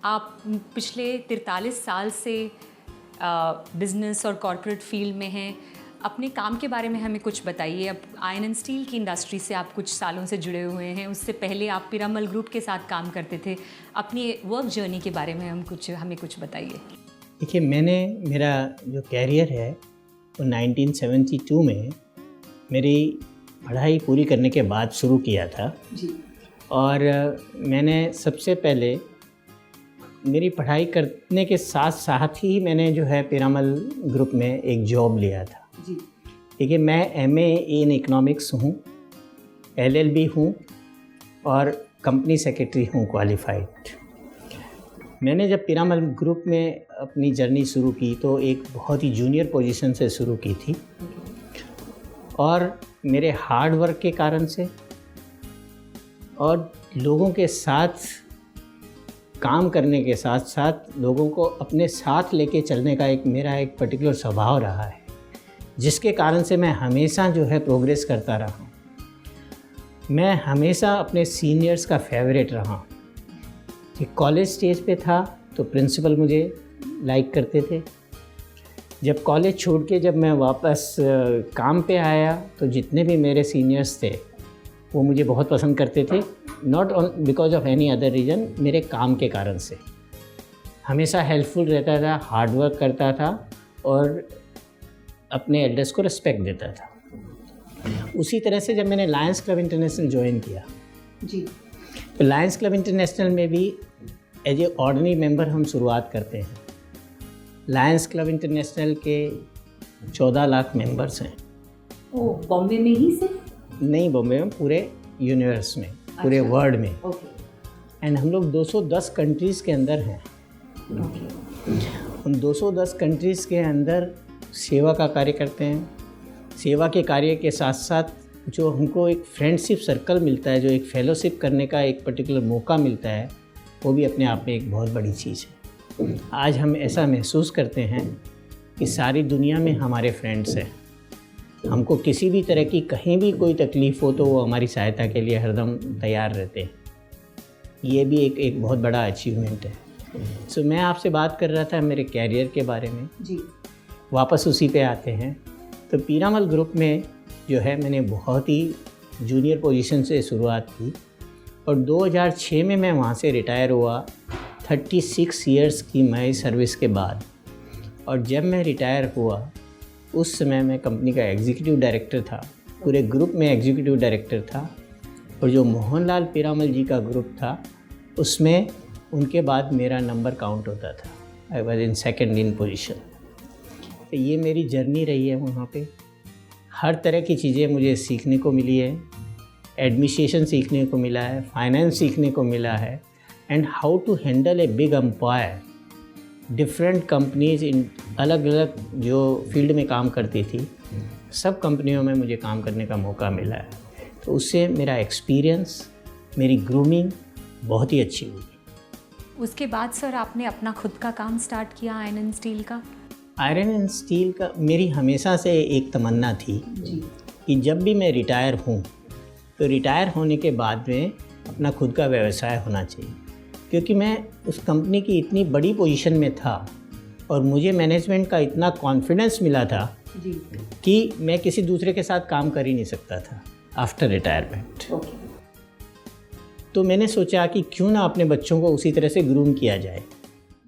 आप पिछले 43 साल से बिज़नेस और कॉर्पोरेट फील्ड में हैं। अपने काम के बारे में हमें कुछ बताइए। अब आयरन एंड स्टील की इंडस्ट्री से आप कुछ सालों से जुड़े हुए हैं, उससे पहले आप पीरामल ग्रुप के साथ काम करते थे। अपनी वर्क जर्नी के बारे में हमें कुछ बताइए। देखिए, मेरा जो कैरियर है वो 1972 में मेरी पढ़ाई पूरी करने के बाद शुरू किया था जी। और मैंने सबसे पहले मेरी पढ़ाई करने के साथ साथ ही मैंने जो है पीरामल ग्रुप में एक जॉब लिया था जी। देखिए, मैं MA इन इकोनॉमिक्स हूँ, LLB हूँ और कंपनी सेक्रेटरी हूँ क्वालिफाइड। मैंने जब पीरामल ग्रुप में अपनी जर्नी शुरू की तो एक बहुत ही जूनियर पोजीशन से शुरू की थी और मेरे हार्ड वर्क के कारण से और लोगों के साथ काम करने के साथ साथ लोगों को अपने साथ लेके चलने का मेरा एक पर्टिकुलर स्वभाव रहा है, जिसके कारण से मैं हमेशा जो है प्रोग्रेस करता रहा हूँ। मैं हमेशा अपने सीनियर्स का फेवरेट रहा हूँ। कि कॉलेज स्टेज पे था तो प्रिंसिपल मुझे लाइक करते थे। जब कॉलेज छोड़ के जब मैं वापस काम पे आया तो जितने भी मेरे सीनियर्स थे वो मुझे बहुत पसंद करते थे, not because of any other reason, मेरे काम के कारण से। हमेशा हेल्पफुल रहता था, हार्ड वर्क करता था और अपने एल्डर्स को रिस्पेक्ट देता था। उसी तरह से जब मैंने लायंस क्लब इंटरनेशनल ज्वाइन किया जी, तो लायंस क्लब इंटरनेशनल में भी एज ए ऑर्डिनरी मेंबर हम शुरुआत करते हैं। लायंस क्लब इंटरनेशनल के 14 लाख मेंबर्स हैं। ओ, बॉम्बे में ही से? नहीं, बॉम्बे में, पूरे यूनिवर्स में, पूरे वर्ल्ड में। एंड हम लोग 210 कंट्रीज़ के अंदर हैं। उन 210 कंट्रीज़ के अंदर सेवा का कार्य करते हैं। सेवा के कार्य के साथ साथ जो हमको एक फ्रेंडशिप सर्कल मिलता है, जो एक फेलोशिप करने का एक पर्टिकुलर मौका मिलता है, वो भी अपने आप में एक बहुत बड़ी चीज़ है। आज हम ऐसा महसूस करते हैं कि सारी दुनिया में हमारे फ्रेंड्स हैं। हमको किसी भी तरह की कहीं भी कोई तकलीफ़ हो तो वो हमारी सहायता के लिए हरदम तैयार रहते हैं। ये भी एक बहुत बड़ा अचीवमेंट है। सो मैं आपसे बात कर रहा था मेरे कैरियर के बारे में जी। वापस उसी पे आते हैं। तो पीरामल ग्रुप में जो है मैंने बहुत ही जूनियर पोजीशन से शुरुआत की और 2006 में मैं वहाँ से रिटायर हुआ 36 इयर्स की मैं सर्विस के बाद। और जब मैं रिटायर हुआ उस समय मैं कंपनी का एग्जीक्यूटिव डायरेक्टर था, पूरे ग्रुप में एग्जीक्यूटिव डायरेक्टर था। और जो मोहनलाल पीरामल जी का ग्रुप था उसमें उनके बाद मेरा नंबर काउंट होता था। I was in second in position. तो ये मेरी जर्नी रही है। वहाँ पे हर तरह की चीज़ें मुझे सीखने को मिली है। एडमिनिस्ट्रेशन सीखने को मिला है, फाइनेंस सीखने को मिला है, and how to handle a big empire. Different companies इन अलग अलग जो फील्ड में काम करती थी, सब कंपनियों में मुझे काम करने का मौका मिला है। तो उससे मेरा एक्सपीरियंस, मेरी ग्रूमिंग बहुत ही अच्छी हुई। उसके बाद सर आपने अपना खुद का काम स्टार्ट किया आयरन एंड स्टील का? आयरन एंड स्टील का मेरी हमेशा से एक तमन्ना थी जी। कि जब भी मैं रिटायर हूँ तो रिटायर होने के बाद में अपना खुद का व्यवसाय होना चाहिए, क्योंकि मैं उस कंपनी की इतनी बड़ी पोजीशन में था और मुझे मैनेजमेंट का इतना कॉन्फिडेंस मिला था जी। कि मैं किसी दूसरे के साथ काम कर ही नहीं सकता था आफ्टर रिटायरमेंट। तो मैंने सोचा कि क्यों ना अपने बच्चों को उसी तरह से ग्रूम किया जाए।